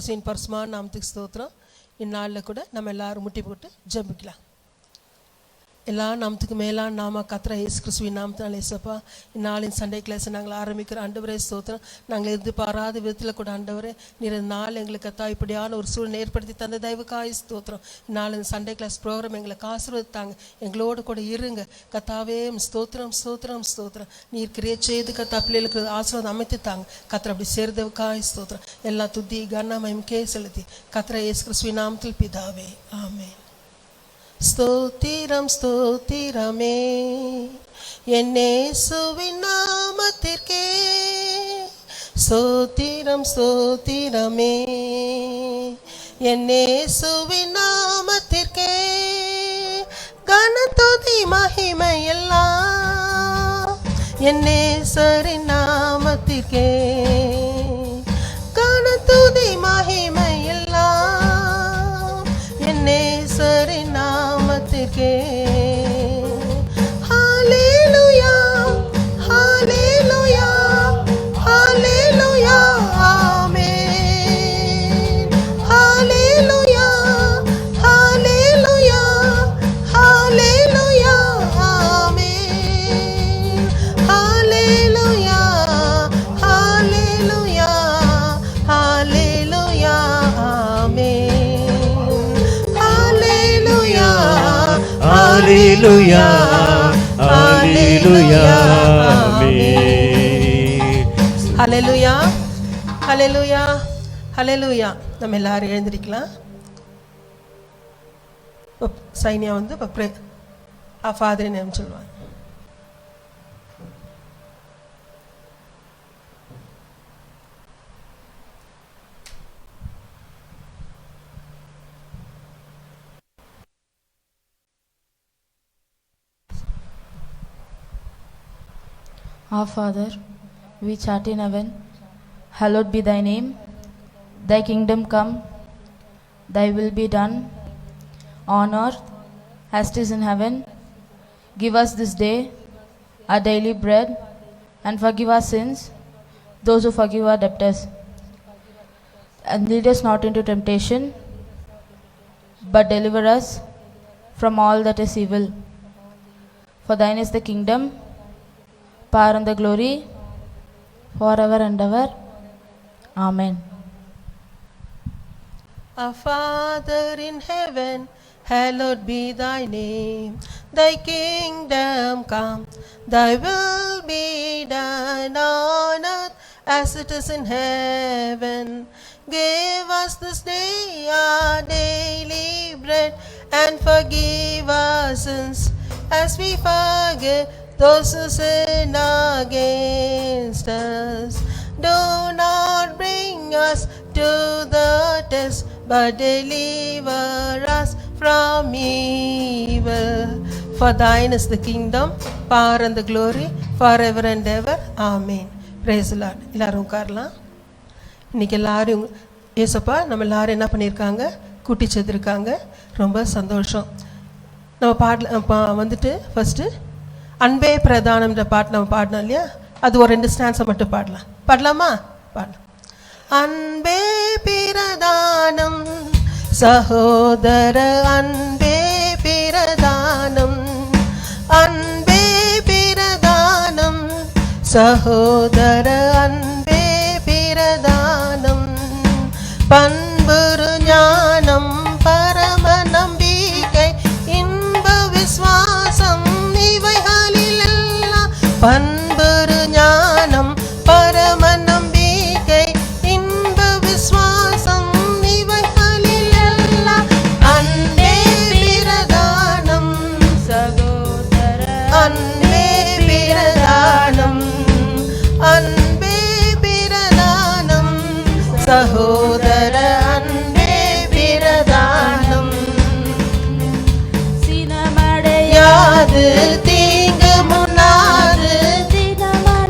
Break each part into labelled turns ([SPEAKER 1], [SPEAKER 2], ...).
[SPEAKER 1] இயேசுவின் பரிசுத்தமான நாமத்துக்கு ஸ்தோத்திரம். இந்நாளில் கூட நம்ம எல்லாரும் முட்டி போட்டு ஜெபிக்கலாம். எல்லா நாமத்துக்கு மேலான நாம கர்த்தர் இயேசு கிறிஸ்துவின் நாமத்தினால் இயேசப்பா, இந்நாளின் சண்டே கிளாஸை நாங்கள் ஆரம்பிக்கிறோம். ஆண்டவரே ஸ்தோத்திரம். நாங்கள் எதிர்பாராத விதத்தில் கூட ஆண்டவரே நீர் நாள் எங்களுக்கு கத்தா இப்படியான ஒரு சூழ்நிலை ஏற்படுத்தி தந்த தயவுக்காய் ஸ்தோத்திரம். இந்நாளின் சண்டே கிளாஸ் ப்ரோக்ராம் எங்களுக்கு ஆசீர்வதித்தாங்க. எங்களோடு கூட இருங்க கத்தாவே. ஸ்தோத்திரம் ஸ்தோத்திரம் ஸ்தோத்திரம். நீர் கிரியை செய்து கத்தா பிள்ளைகளுக்கு ஆசீர்வாதம் அமைத்து தாங்க கத்தர். அப்படி சேர்ந்தவுக்காய் ஸ்தோத்திரம். எல்லா துதி கனமயம்கே செலுத்தி கர்த்தர் இயேசு கிறிஸ்துவின் நாமத்தில் பிதாவே ஆமென். ஸ்தோத்திரம் ஸ்தோத்திரமே என் இயேசுவின் நாமத்திற்கே. ஸ்தோத்திரம் ஸ்தோத்திரமே என் இயேசுவின் நாமத்திற்கே. கனதுதி மகிமை எல்லாம் என் நேசரின் நாமத்திற்கே. கனதுதி மகிமை எல்லாம் என் நேசரின் நாமத்திற்கே. ஹல்லேலூயா ஹல்லேலூயா ஹல்லேலூயா ஆமென். ஹல்லேலூயா ஹல்லேலூயா ஹல்லேலூயா ஆமென். ஹல்லேலூயா ஹல்லேலூயா ஹல்லேலூயா ஆமென். ஹல்லேலூயா
[SPEAKER 2] ஹல்லேலூயா ஹல்லேலூயா
[SPEAKER 1] ஹல்லேலூயா ஹல்லேலூயா ஹல்லேலூயா. நம்ம எல்லாரும் எழுந்திருக்கலாம். சைனியா வந்து இப்போ ஃபாதர் நேம் சொல்லுவாங்க.
[SPEAKER 3] Our Father, which art in heaven, hallowed be thy name. Thy kingdom come, thy will be done on earth as it is in heaven. Give us this day our daily bread, and forgive our sins, those who forgive our debtors. And lead us not into temptation, but deliver us from all that is evil. For thine is the kingdom, power and the glory, forever and ever. Amen.
[SPEAKER 1] Our Father in heaven, hallowed be thy name. Thy kingdom come, thy will be done on earth as it is in heaven. Give us this day our daily bread, and forgive our sins as we forgive those who sin against us. Do not bring us to the test, but deliver us from evil. For thine is the kingdom, power and the glory, forever and ever. Amen. Praise the Lord. எல்லாரும் உட்காரலாம். இன்னைக்கு எல்லாரும் ஏசப்பா நம்ம எல்லாரும் என்ன பண்ணியிருக்காங்க, கூட்டி சேர்த்துருக்காங்க. ரொம்ப சந்தோஷம். நம்ம வந்துட்டு ஃபஸ்ட்டு அன்பே பிரதானம்ன்ற பாட்டு நம்ம பாடினோம் இல்லையா, அது ஒரு 2 ஸ்டான்ஸை மட்டும் பாடலாமா? பாடலாம். அன்பே பிரதானம் சகோதர அன்பே பிரதானம். அன்பே பிரதானம் சகோதர அன்பே பிரதானம். பண்புரு ஞானம் பரம நம்பிக்கை இன்ப விசுவாசம் இவைகளிலெல்லாம். பண்புரு ஞானம் பரம நம்பிக்கை இன்ப விசுவாசம் இவைகளிலெல்லாம். அன்பே பிரதானம் சகோதர அன்பே பிரதானம். அன்பே பிரதானம் சகோதர அன்பே பிரதானம். சினமடையாது தீங்கு முன்னாது,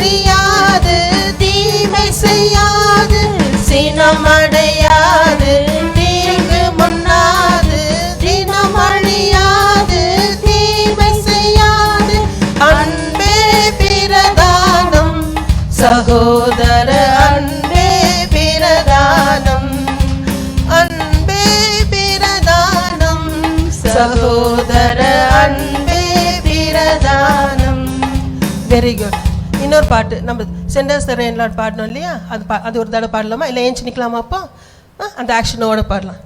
[SPEAKER 1] அறியாது தீமை செய்யாது. சினமடையாது தீங்கு முன்னாது, தினமழியாது தீமை செய்யாது. அன்பே பிரதானம் சகோதர அன்பே பிரதானம். சகோதர அன்பே பிரதானம். Very good. இன்னொரு பாட்டு நம்ம சென்டர்ஸ் த ரெயின் லார்ட் பாடணும் இல்லையா, அது ஒரு தடவை பாடலாமா, இல்லை ஏஞ்சி நிற்கலாமா? அப்போ அந்த ஆக்ஷனோட பாடலாம்.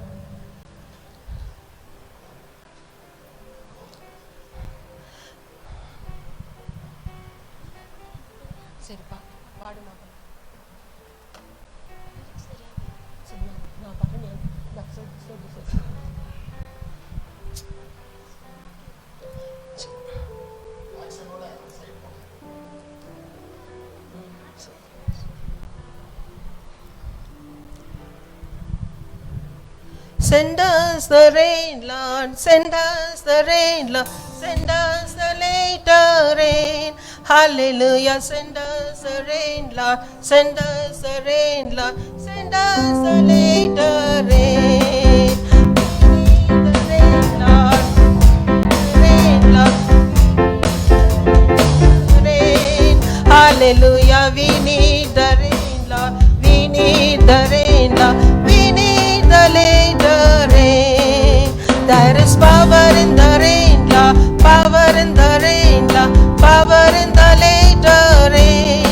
[SPEAKER 1] சரிப்பா பாடுமா. நான் பாடுறேன். Send us the rain, Lord, send us the rain, Lord, send us the later rain. Hallelujah, send us the rain, Lord, send us the rain, Lord, send us the later rain. The rain, Lord, rain, Lord, rain. Hallelujah, we need the rain, Lord, we need the rain, Lord, we need the later rain. There is power in the rain, Lord, power in the rain, Lord, power in the later rain.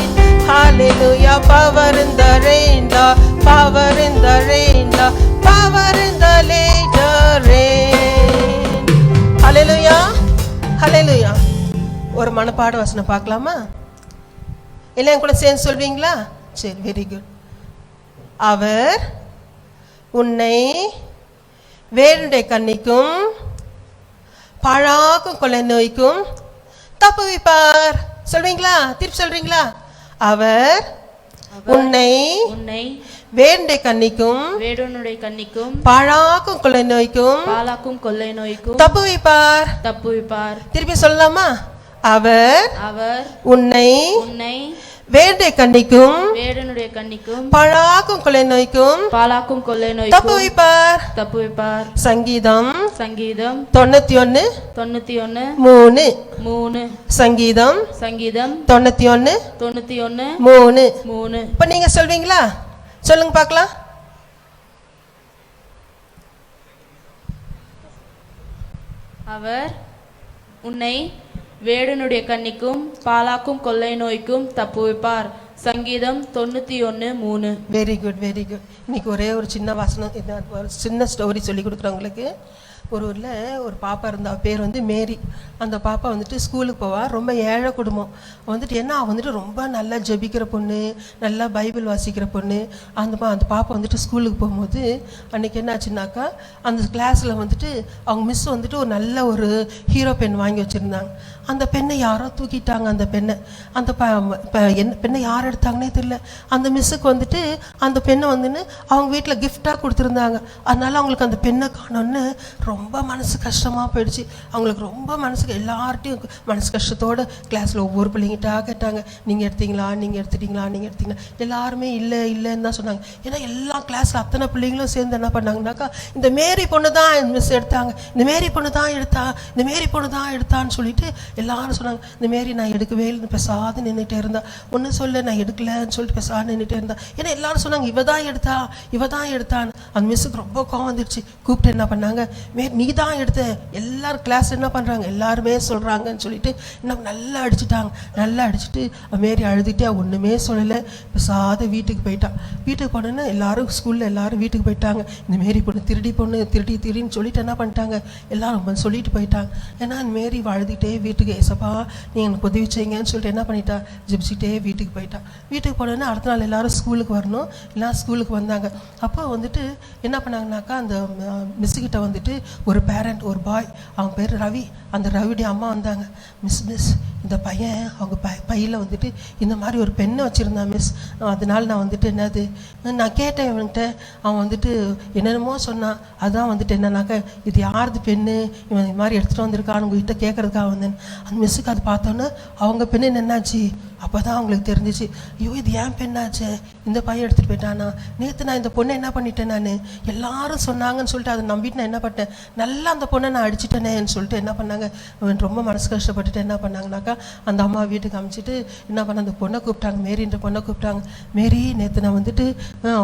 [SPEAKER 1] Hallelujah, power in the rain, Lord, power in the rain, Lord, power in the later rain. Hallelujah, hallelujah. ஒரு மனப்பாட வசனம் பார்க்கலாமா? எல்லாம் கூட சேர்ந்து சொல்வீங்களா? சரி, very good. அவர் உன்னை வேருடைய கண்ணிக்கும் பாழாக்கும் கொள்ளை நோய்க்கும் தப்புவிப்பார். சொல்வீங்களா? திருப்பி சொல்றீங்களா? அவர் உன்னை வேருடைய கண்ணிக்கும் பாழாக்கும் கொள்ளை நோய்க்கும் தப்புவிப்பார். திருப்பி சொல்லலாமா? அவர் உன்னை வேருடைய கண்ணிக்கும் பாழாக்கும் கொள்ளை நோய்க்கும் தப்புவிப்பார். சங்கீதம் 91:3. சங்கீதம் 91:3. இப்ப நீங்க சொல்வீங்களா? சொல்லுங்க பார்க்கலாம்.
[SPEAKER 3] அவர் உன்னை வேடனுடைய கண்ணிக்கும் பாலாக்கும் கொள்ளை நோய்க்கும் தப்புவிப்பார். சங்கீதம் 91:3.
[SPEAKER 1] Very good, very good. இன்னைக்கு ஒரே ஒரு சின்ன வசனம், ஒரு சின்ன ஸ்டோரி சொல்லி கொடுக்குறேன் உங்களுக்கு. ஒரு ஊரில் ஒரு பாப்பா இருந்தா, பேர் வந்து மேரி. அந்த பாப்பா வந்துட்டு ஸ்கூலுக்கு போவா. ரொம்ப ஏழை குடும்பம். வந்துட்டு என்ன, வந்துட்டு ரொம்ப நல்லா ஜெபிக்கிற பொண்ணு, நல்லா பைபிள் வாசிக்கிற பொண்ணு. அந்த பாப்பா வந்துட்டு ஸ்கூலுக்கு போகும்போது அன்றைக்கி என்ன ஆச்சுன்னாக்கா, அந்த கிளாஸில் வந்துட்டு அவங்க மிஸ் வந்துட்டு ஒரு நல்ல ஒரு ஹீரோ பென் வாங்கி வச்சுருந்தாங்க. அந்த பெண்ணை யாரோ தூக்கிட்டாங்க. அந்த பெண்ணை பெண்ணை யார் எடுத்தாங்கன்னே தெரியல. அந்த மிஸ்ஸுக்கு வந்துட்டு அந்த பெண்ணை வந்துன்னு அவங்க வீட்டில் கிஃப்டாக கொடுத்துருந்தாங்க. அதனால அவங்களுக்கு அந்த பெண்ணை காணோன்னு ரொம்ப மனசு கஷ்டமாக போயிடுச்சு. அவங்களுக்கு ரொம்ப மனசுக்கு எல்லார்ட்டையும் மனசு கஷ்டத்தோடு கிளாஸில் ஒவ்வொரு பிள்ளைங்கிட்டா கேட்டாங்க, நீங்கள் எடுத்தீங்களா, நீங்கள் எடுத்துட்டீங்களா. எல்லாருமே இல்லைன்னு தான் சொன்னாங்க. ஏன்னா எல்லா கிளாஸில் அத்தனை பிள்ளைங்களும் சேர்ந்து என்ன பண்ணாங்கனாக்கா, இந்த மேரி பொண்ணு தான் மிஸ் எடுத்தாங்க, இந்த மேரி பொண்ணு தான் எடுத்தான்னு சொல்லிட்டு எல்லாரும் சொன்னாங்க. இந்த மாரி நான் எடுக்கவே இல்லை, பெசாது நின்றுட்டே இருந்தா. ஒன்றும் சொல்ல, நான் எடுக்கலன்னு சொல்லிட்டு பெசாது நின்றுட்டே இருந்தா. ஏன்னா எல்லாரும் சொன்னாங்க இவ தான் எடுத்தான்னு. அந்த மிஸ்ஸுக்கு ரொம்ப கோவம் வந்துடுச்சு. கூப்பிட்டு என்ன பண்ணாங்க, நீ தான் எடுத்த, எல்லாரும் கிளாஸ் என்ன பண்ணுறாங்க, எல்லாருமே சொல்கிறாங்கன்னு சொல்லிட்டு இன்னும் நல்லா அடிச்சுட்டு மாரி அழுதுகிட்டே ஒன்றுமே சொல்லலை, பெசாத வீட்டுக்கு போயிட்டான். வீட்டுக்கு போனோன்னா எல்லாரும் ஸ்கூலில் எல்லாரும் வீட்டுக்கு போயிட்டாங்க. இந்த மாரி பொண்ணு திருடின்னு சொல்லிட்டு என்ன பண்ணிட்டாங்க, எல்லாரும் சொல்லிட்டு போயிட்டாங்க. ஏன்னா அந்த மாரி அழுதுகிட்டே வீட்டுக்கு, ஏசப்பா நீங்கள் எனக்கு உதவி செய்யுங்கன்னு சொல்லிட்டு என்ன பண்ணிட்டா, ஜெபிச்சுட்டே வீட்டுக்கு போயிட்டா. வீட்டுக்கு போனோன்னா அடுத்த நாள் எல்லாரும் ஸ்கூலுக்கு வரணும். எல்லாம் ஸ்கூலுக்கு வந்தாங்க. அப்போ வந்துட்டு என்ன பண்ணாங்கனாக்கா, அந்த மிஸ்ஸுக்கிட்ட வந்துட்டு ஒரு பேரண்ட், ஒரு பாய், அவங்க பேர் ரவி. அந்த ரவியுடைய அம்மா வந்தாங்க. மிஸ் இந்த பையன் அவங்க பையில் வந்துட்டு இந்த மாதிரி ஒரு பெண்ணை வச்சுருந்தான் மிஸ். அதனால நான் வந்துட்டு என்னது நான் கேட்டேன் இவன்கிட்ட. அவன் வந்துட்டு என்னென்னமோ சொன்னான். அதுதான் வந்துட்டு என்னன்னாக்கா, இது யாருது பெண்ணு, இவன் இது மாதிரி எடுத்துகிட்டு வந்திருக்கான்னு உங்ககிட்ட கேட்குறதுக்காக வந்தேன். அந்த மிஸ்ஸுக்கு அது பார்த்தோன்னே அவங்க பெண்ணு என்னாச்சு, அப்போ தான் அவங்களுக்கு தெரிஞ்சிச்சு, ஐயோ இது ஏன் பெண்ணாச்சு, இந்த பையன் எடுத்துகிட்டு போயிட்டானா. நேற்று நான் இந்த பொண்ணை என்ன பண்ணிட்டேன், நான் எல்லாரும் சொன்னாங்கன்னு சொல்லிட்டு அதை நம்பிட்டு நான் என்ன பண்ணேன், நல்லா அந்த பொண்ணை நான் அடிச்சிட்டேனேன்னு சொல்லிட்டு என்ன பண்ணாங்க, ரொம்ப மனசு கஷ்டப்பட்டுட்டு என்ன பண்ணாங்கனாக்கா, அந்த அம்மா வீட்டுக்கு அனுப்பிச்சிட்டு என்ன பண்ண, அந்த பொண்ணை கூப்பிட்டாங்க, மேரின்ற பொண்ணை கூப்பிட்டாங்க. மேரி, நேற்று நான் வந்துட்டு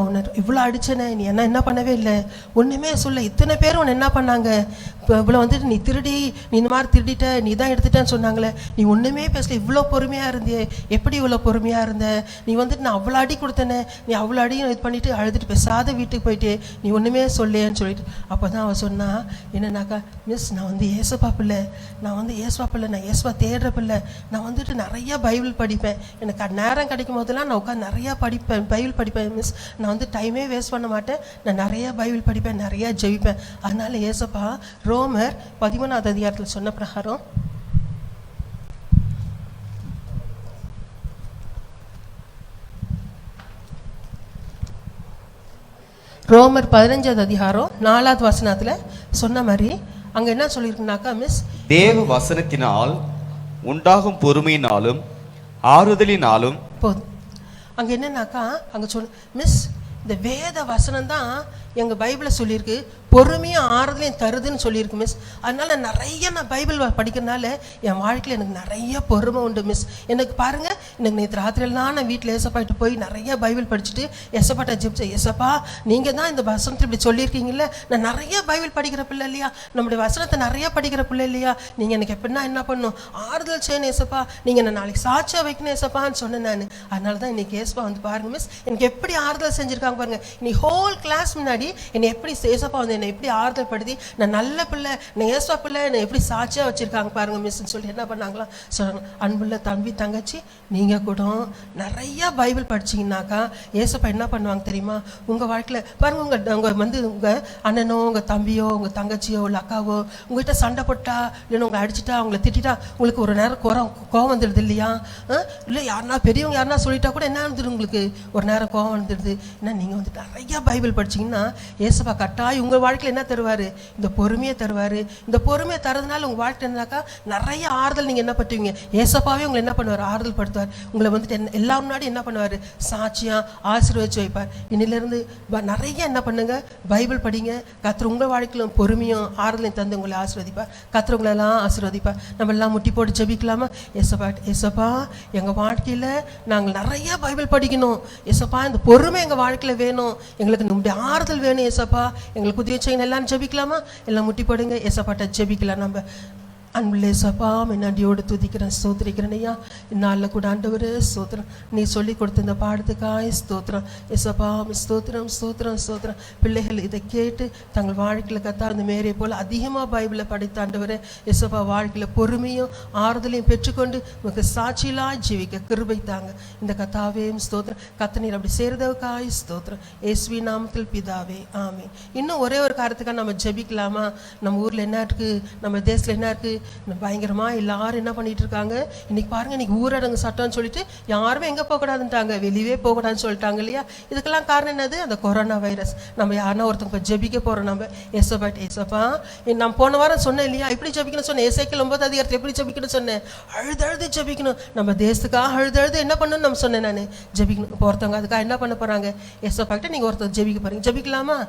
[SPEAKER 1] உன்னை இவ்வளோ அடிச்சேனே, நீ என்ன பண்ணவே இல்லை, ஒன்றுமே சொல்ல, இத்தனை பேர் உன்னை என்ன பண்ணாங்க, இப்போ இவ்வளோ வந்துட்டு நீ திருடி, நீ இந்த மாதிரி திருடிட்ட, நீ தான் எடுத்துட்டேன்னு சொன்னாங்களே, நீ ஒன்றுமே பேசல, இவ்வளோ பொறுமையாக இருந்தியே, எப்படி இவ்வளோ பொறுமையாக இருந்த? நீ வந்துட்டு நான் அவ்வளோ அடி கொடுத்தேனே, நீ அவ்வளோ அடியும் இது பண்ணிவிட்டு அழுதுட்டு பேசாத வீட்டுக்கு போயிட்டு நீ ஒன்றுமே சொல்லேன்னு சொல்லிட்டு, அப்போ தான் அவள் சொன்னா என்னன்னாக்கா, மிஸ் நான் வந்து ஏசப்பா பிள்ளை, நான் வந்து ஏசப்பா பிள்ளை, நான் ஏசப்பா தேடுற பிள்ளை, நான் வந்துட்டு நிறையா பைபிள் படிப்பேன், எனக்கு நேரம் கிடைக்கும் போதெல்லாம் நான் உட்காந்து நிறையா படிப்பேன், பைபிள் படிப்பேன் மிஸ், நான் வந்து டைமே வேஸ்ட் பண்ண மாட்டேன், நான் நிறையா பைபிள் படிப்பேன், நிறையா ஜெபிப்பேன். அதனால ஏசப்பா ரோமர் 13வது அதிகாரத்தில் சொன்ன பிரகாரம் ரோமர் 15வது அதிகாரம் 4வது வசனத்தில் சொன்ன மாதிரி அங்கே என்ன சொல்லியிருக்குனாக்கா, மிஸ்
[SPEAKER 2] தேவ வசனத்தினால் உண்டாகும் பொறுமையினாலும் ஆறுதலினாலும்
[SPEAKER 1] போதும். அங்கே என்னன்னாக்கா அங்கே மிஸ் இந்த வேத வசனம் தான் எங்கள் பைபிளை சொல்லியிருக்கு, பொறுமையும் ஆறுதலையும் தருதுன்னு சொல்லியிருக்கு மிஸ். அதனால நிறைய நான் பைபிள் படிக்கிறதுனால என் வாழ்க்கையில் எனக்கு நிறைய பொறுமை உண்டு மிஸ். எனக்கு பாருங்கள், எனக்கு நேற்று ராத்திரியெல்லாம் நான் வீட்டில் ஏசப்பாட்டு போய் நிறைய பைபிள் படிச்சுட்டு ஏசப்பாட்ட ஜெபிச்சேன். ஏசப்பா நீங்கள் தான் இந்த வசனத்தை இப்படி சொல்லியிருக்கீங்களே, நான் நிறைய பைபிள் படிக்கிற பிள்ளை இல்லையா, நம்முடைய வசனத்தை நிறைய படிக்கிற பிள்ளை இல்லையா, நீங்கள் எனக்கு எப்படின்னா என்ன பண்ணணும், ஆறுதல் செய்யணும் ஏசப்பா, நீங்கள் நான் நாளைக்கு சாட்சியாக வைக்கணும் ஏசப்பான்னு சொன்னேன் நான். அதனால தான் இன்றைக்கி ஏசப்பா வந்து பாருங்கள் மிஸ், எனக்கு எப்படி ஆறுதல் செஞ்சுருக்காங்க பாருங்கள். இன்னைக்கு ஹோல் கிளாஸ் முன்னாடி என்னை எப்படி ஏசப்பா வந்து என்னை எப்படி ஆறுதல் படுத்தி, நான் நல்ல பிள்ளை, நான் ஏசப்பா பிள்ளை, என்னை எப்படி சாட்சியாக வச்சுருக்காங்க பாருங்க மிஸ்ன்னு சொல்லி என்ன பண்ணாங்களா சொல்கிறாங்க. அன்புள்ள தம்பி தங்கச்சி, நீங்கள் கூட நிறையா பைபிள் படிச்சிங்கனாக்கா ஏசப்பா என்ன பண்ணுவாங்க தெரியுமா, உங்கள் வாழ்க்கையில் பாருங்கள், உங்கள் வந்து உங்கள் அண்ணனோ உங்கள் தம்பியோ உங்கள் தங்கச்சியோ இல்லை அக்காவோ உங்கள்கிட்ட சண்டை போட்டா, இல்லைன்னா உங்களை அடிச்சுட்டா, உங்களை திட்டா, உங்களுக்கு ஒரு நேரம் கோவம் வந்துடுது இல்லையா, இல்லை யாருனா பெரியவங்க யாருனா சொல்லிட்டா கூட என்ன வந்துடும், உங்களுக்கு ஒரு நேரம் கோவம் வந்துடுது. ஏன்னா நீங்கள் வந்து நிறையா பைபிள் படிச்சிங்கன்னா ஏசப்பா கட்டாயம் உங்கள் வாழ்க்கையில் என்ன தருவார், இந்த பொறுமையை தருவார். இந்த பொறுமையை தரதுனால உங்கள் வாழ்க்கை என்னன்னாக்கா நிறைய ஆறுதல் நீங்கள் என்ன பண்ணுவீங்க, ஏசப்பாவே உங்களை என்ன பண்ணுவார், ஆறுதல் படுத்துவார். உங்களை வந்துட்டு எல்லா முன்னாடி என்ன பண்ணுவார், சாட்சியாக ஆசீர்வதிச்சு வைப்பார். இன்னிலிருந்து நிறைய என்ன பண்ணுங்க, பைபிள் படிங்க. கர்த்தர் உங்கள் வாழ்க்கையிலும் பொறுமையும் ஆறுதலையும் தந்து உங்களை ஆசீர்வதிப்பார். கர்த்தர் உங்களெல்லாம் ஆசீர்வதிப்பார். நம்ம எல்லாம் முட்டி போட்டு ஜெபிக்கலாமா? ஏசப்பா எங்கள் வாழ்க்கையில் நாங்கள் நிறைய பைபிள் படிக்கணும் ஏசப்பா, இந்த பொறுமை எங்கள் வாழ்க்கையில் வேணும், எங்களுக்கு நம்முடைய ஆறுதல் வேணும் ஏசப்பா, எங்களுக்கு உதவி செய்யணும். எல்லாம் ஜெபிக்கலாமா? எல்லாம் முட்டி போடுங்க, ஏசப்பாட்ட ஜெபிக்கலாம். நம்ம அன்புள்ள ஏசப்பா நன்றியோடு துதிக்கிறேன், ஸ்தோத்திரிக்கிறேன் ஐயா. இந்நாளில் கூட ஆண்டவர் ஸ்தோத்திரம், நீ சொல்லி கொடுத்த இந்த பாடத்துக்காய் ஸ்தோத்திரம் ஏசப்பா, ஸ்தோத்திரம் ஸ்தோத்திரம் ஸ்தோத்திரம். பிள்ளைகள் இதை கேட்டு தங்கள் வாழ்க்கையில் கத்தார் இந்த மேரியை போல் அதிகமாக பைபிளை படித்த ஆண்டவர் ஏசப்பா வாழ்க்கையில் பொறுமையும் ஆறுதலையும் பெற்றுக்கொண்டு உங்களுக்கு சாட்சியெல்லாம் ஜீவிக்க கிருபை தாங்க. இந்த கத்தாவையும் ஸ்தோத்திரம், கத்தனீர் அப்படி செய்கிறதுக்காய் ஸ்தோத்திரம், இயேசுவின் நாமத்தில் பிதாவே ஆமென். இன்னும் ஒரே ஒரு காரியத்துக்காக நம்ம ஜெபிக்கலாமா? நம்ம ஊரில் என்ன இருக்குது, நம்ம தேசத்தில் என்ன இருக்குது, பயங்கரமாக எல்லாரும் என்ன பண்ணிட்டு இருக்காங்க. இன்னைக்கு பாருங்க, இன்னைக்கு ஊரடங்கு சட்டம்னு சொல்லிட்டு யாருமே எங்கே போகக்கூடாதுன்ட்டாங்க, வெளியே போகக்கூடாதுன்னு சொல்லிட்டாங்க இல்லையா. இதுக்கெல்லாம் காரணம் என்னது, அந்த கொரோனா வைரஸ். நம்ம யாருன்னா ஒருத்தங்க இப்போ ஜெபிக்க போகிறோம். நம்ம ஏசப்பா நான் போன வாரம் சொன்னேன் இல்லையா, எப்படி ஜெபிக்கணும் சொன்னேன், ஏசாயால் 9வது அதிகாரத்தில் எப்படி ஜெபிக்கணும் சொன்னேன், அழுது ஜெபிக்கணும். நம்ம தேசத்துக்காக அழுது என்ன பண்ணணும்னு நம்ம சொன்னேன் நான், ஜெபிக்கணும். இப்போ ஒருத்தவங்க அதுக்காக என்ன பண்ண போகிறாங்க, ஏசப்பா கிட்ட நீங்கள் ஒருத்தர் ஜெபிக்க போகிறீங்க, ஜெபிக்கலாமா?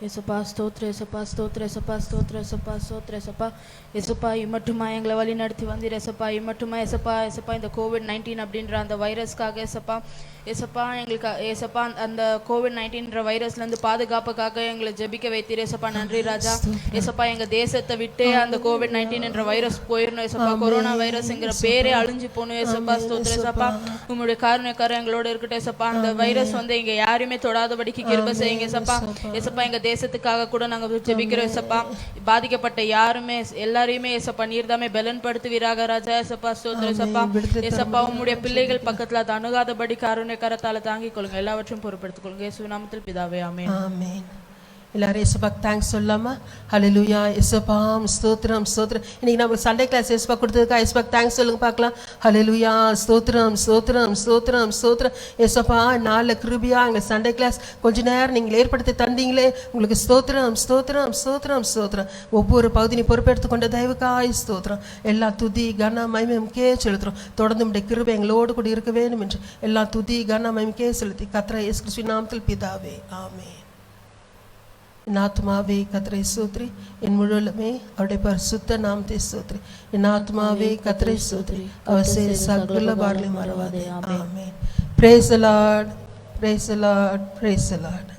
[SPEAKER 3] ஏசப்பா ஸ்தோத்திர, ஏசப்பா ஸ்தோத்திர, ஏசப்பா ஸ்தோத்திர, ஏசப்பா ஸ்தோத்திர, ஏசப்பா ஏசப்பா இம்மட்டுமா எங்களை வழி நடத்தி வந்தீர் ஏசப்பா. இம்மட்டுமா ஏசப்பா இந்த COVID-19 அப்படின்ற அந்த வைரஸ்க்காக ஏசப்பா எங்களுக்கு ஏசப்பா அந்த COVID-19 வைரஸ்லேருந்து பாதுகாப்புக்காக எங்களை ஜெபிக்க வைத்தீர் ஏசப்பா. நன்றி ராஜா. ஏசப்பா எங்கள் தேசத்தை விட்டு அந்த COVID-19 வைரஸ் போயிடணும் ஏசப்பா. கொரோனா வைரஸ்ங்கிற பேரே அழிஞ்சு போகணும் ஏசப்பா. ஸ்தோத்திர ஏசப்பா, உங்களுடைய காருண்யக்காரர் எங்களோட இருக்கட்டும் ஏசப்பா. அந்த வைரஸ் இங்க யாருமே தொடாதபடிக்கு கிருபை செய்யுங்க ஏசப்பா. ஏசப்பா எங்க தேசத்துக்காக கூட நாங்கள் ஜெபிக்கிறோம் ஏசப்பா. பாதிக்கப்பட்ட யாருமே எல்லாரையுமே ஏசப்பா நீர்தாமே பலன்படுத்துவீராக ராஜா. ஏசப்பா ஸ்தோத்திர ஏசப்பா. ஏசப்பா உம்முடைய பிள்ளைகள் பக்கத்துல அது அணுகாதபடி காருண்ய கரத்தால தாங்கிக் கொள்ளுங்க, எல்லாவற்றையும் பொறுப்படுத்திக் கொள்ளுங்க. இயேசுவின் நாமத்தில் பிதாவே ஆமென்.
[SPEAKER 1] ஆமென். எல்லாரும் ஏசப்பாக்கு தேங்க்ஸ் சொல்லலாமா? ஹல்லேலூயா. ஏசப்பா ஸ்தோத்திரம் ஸ்தோத்திரம். இன்னைக்கு நம்ம சண்டே கிளாஸ் ஏசப்பா கொடுத்ததுக்கா ஏசப்பாக்கு தேங்க்ஸ் சொல்லுங்க பார்க்கலாம். ஹல்லேலூயா. ஸ்தோத்திரம் ஸ்தோத்திரம் ஸ்தோத்திரம் ஸ்தோத்திரம். ஏசப்பா நாளில் கிருபியா எங்கள் சண்டே கிளாஸ் கொஞ்ச நேரம் நீங்கள் ஏற்படுத்தி தந்தீங்களே, உங்களுக்கு ஸ்தோத்திரம் ஸ்தோத்திரம் ஸ்தோத்திரம் ஸ்தோத்திரம். ஒவ்வொரு பகுதியை பொறுப்பெடுத்து கொண்ட தயவுக்காய் ஸ்தோத்திரம். எல்லா துதி கன மகிமைக்கே செலுத்துறோம். தொடர்ந்து நம்முடைய கிருபை எங்களோடு கூட இருக்க வேண்டும் என்று எல்லா துதி கன மகிமைக்கே செலுத்தி கர்த்தர் இயேசு கிறிஸ்துவின் நாமத்தில் பிதாவே ஆமென். என் ஆத்மாவே கர்த்தரை ஸ்தோத்திரி, என் முழுவதுமே அவருடைய பரிசுத்த நாமத்தை ஸ்தோத்திரி. என் ஆத்மாவே கர்த்தரை ஸ்தோத்திரி, அவர் செய்த சகல பாரங்களையும் மறவாதே. ஆமென். Praise the Lord. Praise the Lord. Praise the Lord.